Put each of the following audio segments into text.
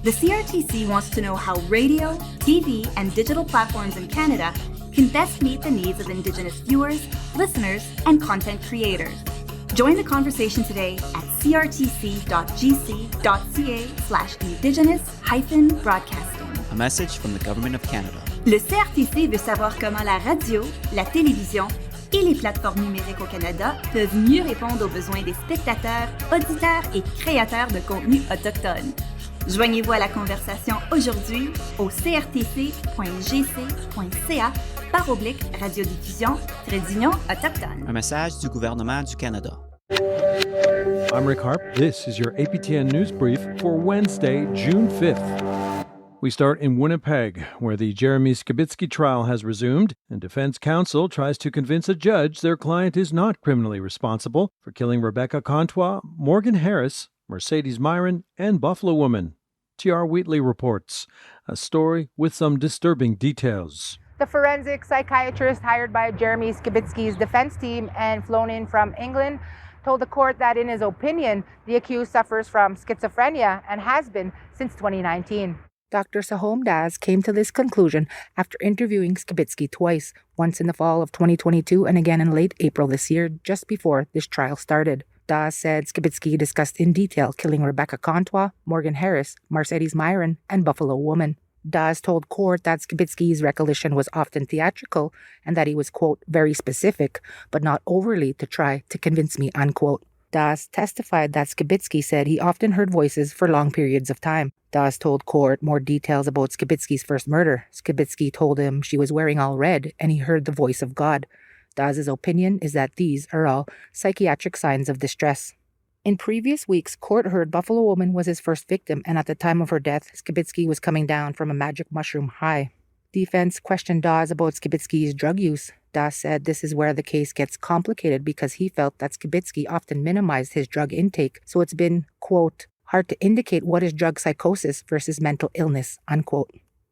The CRTC wants to know how radio, TV, and digital platforms in Canada can best meet the needs of Indigenous viewers, listeners, and content creators. Join the conversation today at crtc.gc.ca/indigenous-broadcasting. A message from the Government of Canada. Le CRTC veut savoir comment la radio, la télévision et les plateformes numériques au Canada peuvent mieux répondre aux besoins des spectateurs, auditeurs et créateurs de contenu autochtones. Joignez-vous à la conversation aujourd'hui au crtc.gc.ca/radiodiffusion-union autochtone. Un message du gouvernement du Canada. I'm Rick Harp. This is your APTN News Brief for Wednesday, June 5th. We start in Winnipeg, where the Jeremy Skibicki trial has resumed, and defense counsel tries to convince a judge their client is not criminally responsible for killing Rebecca Contois, Morgan Harris, Marcedes Myran, and Buffalo Woman. T.R. Wheatley reports a story with some disturbing details. The forensic psychiatrist hired by Jeremy Skibicki's defense team and flown in from England told the court that in his opinion, the accused suffers from schizophrenia and has been since 2019. Dr. Sahom Daz came to this conclusion after interviewing Skibicki twice, once in the fall of 2022 and again in late April this year, just before this trial started. Daz said Skibicki discussed in detail killing Rebecca Contois, Morgan Harris, Marcedes Myran, and Buffalo Woman. Daz told court that Skibicki's recollection was often theatrical and that he was, quote, very specific, but not overly to try to convince me, unquote. Daz testified that Skibicki said he often heard voices for long periods of time. Daz told court more details about Skibicki's first murder. Skibicki told him she was wearing all red and he heard the voice of God. Daz's opinion is that these are all psychiatric signs of distress. In previous weeks, court heard Buffalo Woman was his first victim, and at the time of her death, Skibicki was coming down from a magic mushroom high. Defense questioned Daz about Skibicki's drug use. Daz said this is where the case gets complicated because he felt that Skibicki often minimized his drug intake, so it's been, quote, hard to indicate what is drug psychosis versus mental illness, unquote.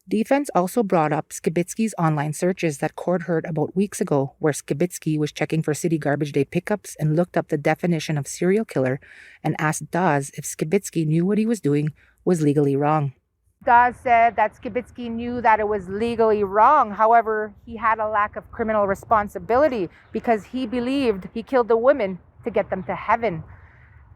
Defense also brought up Skibicki's online searches that court heard about weeks ago, where Skibicki was checking for city garbage day pickups and looked up the definition of serial killer and asked Daz if Skibicki knew what he was doing was legally wrong. Daz said that Skibicki knew that it was legally wrong. However, he had a lack of criminal responsibility because he believed he killed the women to get them to heaven.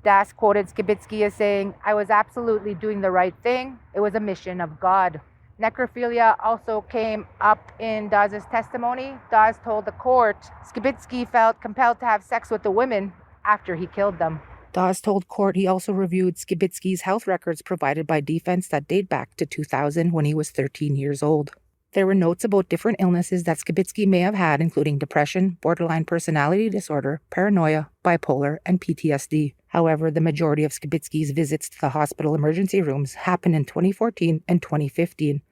Daz quoted Skibicki as saying, "I was absolutely doing the right thing. It was a mission of God." Necrophilia also came up in Daz's testimony. Daz told the court Skibicki felt compelled to have sex with the women after he killed them. Daz told court he also reviewed Skibicki's health records provided by defense that date back to 2000 when he was 13 years old. There were notes about different illnesses that Skibicki may have had, including depression, borderline personality disorder, paranoia, bipolar, and PTSD. However, the majority of Skibicki's visits to the hospital emergency rooms happened in 2014 and 2015.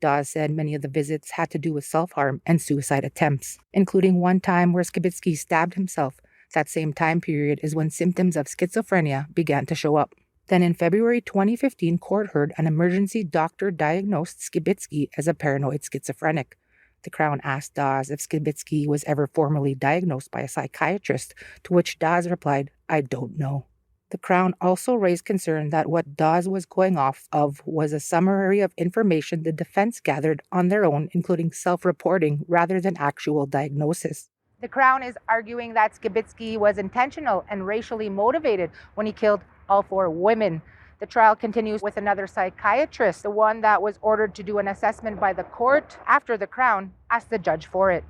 Daz said many of the visits had to do with self-harm and suicide attempts, including one time where Skibicki stabbed himself. That same time period is when symptoms of schizophrenia began to show up. Then in February 2015, court heard an emergency doctor diagnosed Skibicki as a paranoid schizophrenic. The Crown asked Daz if Skibicki was ever formally diagnosed by a psychiatrist, to which Daz replied, "I don't know." The Crown also raised concern that what Daz was going off of was a summary of information the defense gathered on their own, including self-reporting rather than actual diagnosis. The Crown is arguing that Skibicki was intentional and racially motivated when he killed all four women. The trial continues with another psychiatrist, the one that was ordered to do an assessment by the court after the Crown asked the judge for it.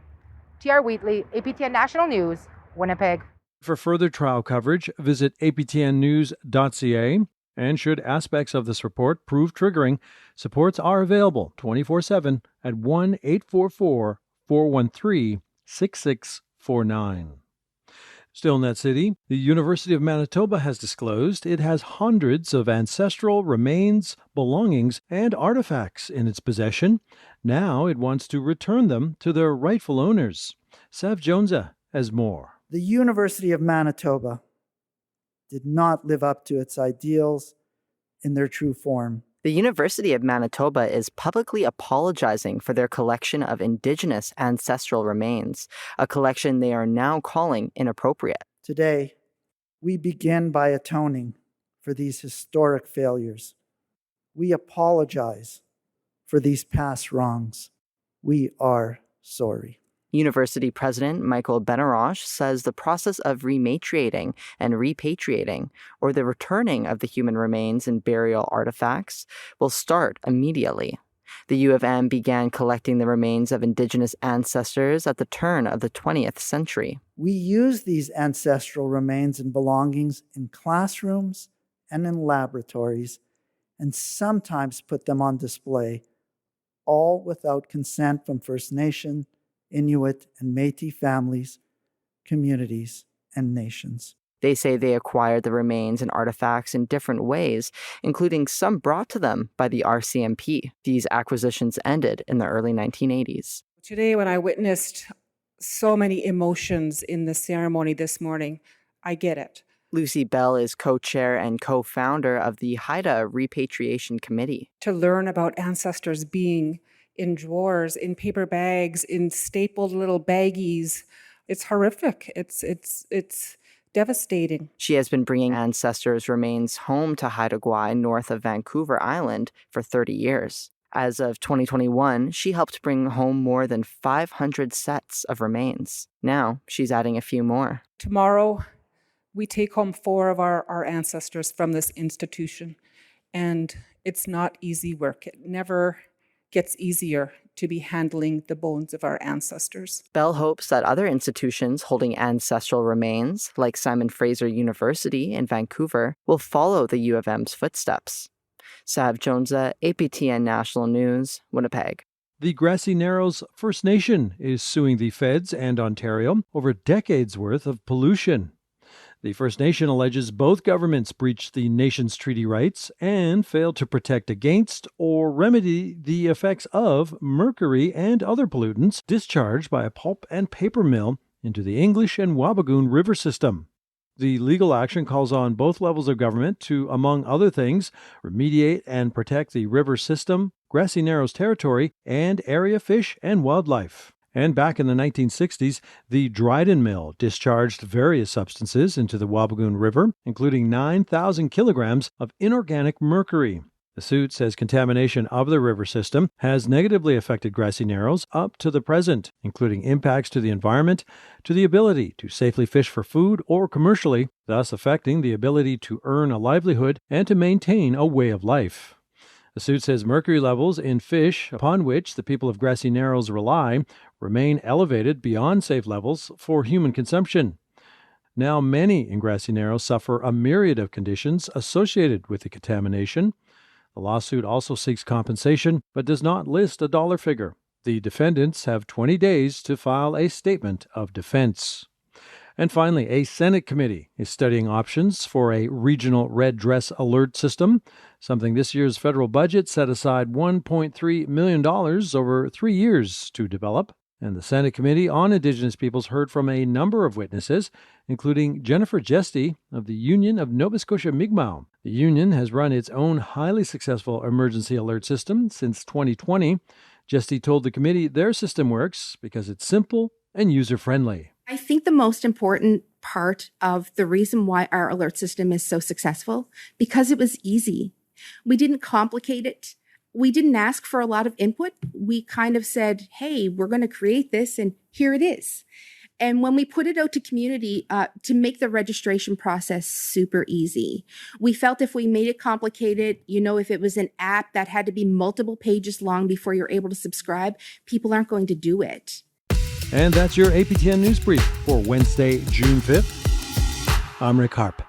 T.R. Wheatley, APTN National News, Winnipeg. For further trial coverage, visit aptnnews.ca. And should aspects of this report prove triggering, supports are available 24/7 at 1-844-413-6649. Still in that city, the University of Manitoba has disclosed it has hundreds of ancestral remains, belongings, and artifacts in its possession. Now it wants to return them to their rightful owners. Sav Jonesa has more. The University of Manitoba did not live up to its ideals in their true form. The University of Manitoba is publicly apologizing for their collection of Indigenous ancestral remains, a collection they are now calling inappropriate. Today, we begin by atoning for these historic failures. We apologize for these past wrongs. We are sorry. University President Michael Benarosh says the process of rematriating and repatriating, or the returning of the human remains and burial artifacts, will start immediately. The U of M began collecting the remains of Indigenous ancestors at the turn of the 20th century. We use these ancestral remains and belongings in classrooms and in laboratories, and sometimes put them on display, all without consent from First Nation, Inuit, and Métis families, communities, and nations. They say they acquired the remains and artifacts in different ways, including some brought to them by the RCMP. These acquisitions ended in the early 1980s. Today, when I witnessed so many emotions in the ceremony this morning, I get it. Lucy Bell is co-chair and co-founder of the Haida Repatriation Committee. To learn about ancestors being in drawers, in paper bags, in stapled little baggies, it's horrific. It's devastating. She has been bringing ancestors' remains home to Haida Gwaii north of Vancouver Island for 30 years. As of 2021, she helped bring home more than 500 sets of remains. Now, she's adding a few more. Tomorrow, we take home 4 of our ancestors from this institution, and it's not easy work. It never gets easier to be handling the bones of our ancestors. Bell hopes that other institutions holding ancestral remains, like Simon Fraser University in Vancouver, will follow the U of M's footsteps. Sav Jonza, APTN National News, Winnipeg. The Grassy Narrows First Nation is suing the feds and Ontario over decades' worth of pollution. The First Nation alleges both governments breached the nation's treaty rights and failed to protect against or remedy the effects of mercury and other pollutants discharged by a pulp and paper mill into the English and Wabigoon river system. The legal action calls on both levels of government to, among other things, remediate and protect the river system, Grassy Narrows territory, and area fish and wildlife. And back in the 1960s, the Dryden Mill discharged various substances into the Wabigoon River, including 9,000 kilograms of inorganic mercury. The suit says contamination of the river system has negatively affected Grassy Narrows up to the present, including impacts to the environment, to the ability to safely fish for food or commercially, thus affecting the ability to earn a livelihood and to maintain a way of life. The suit says mercury levels in fish, upon which the people of Grassy Narrows rely, remain elevated beyond safe levels for human consumption. Now, many in Grassy Narrows suffer a myriad of conditions associated with the contamination. The lawsuit also seeks compensation, but does not list a dollar figure. The defendants have 20 days to file a statement of defense. And finally, a Senate committee is studying options for a regional red dress alert system, something this year's federal budget set aside $1.3 million over 3 years to develop. And the Senate Committee on Indigenous Peoples heard from a number of witnesses, including Jennifer Jesty of the Union of Nova Scotia Mi'kmaq. The union has run its own highly successful emergency alert system since 2020. Jesty told the committee their system works because it's simple and user-friendly. I think the most important part of the reason why our alert system is so successful, because it was easy. We didn't complicate it. We didn't ask for a lot of input. We kind of said, hey, we're going to create this and here it is. And when we put it out to community to make the registration process super easy, we felt if we made it complicated, if it was an app that had to be multiple pages long before you're able to subscribe, people aren't going to do it. And that's your APTN News Brief for Wednesday, June 5th. I'm Rick Harp.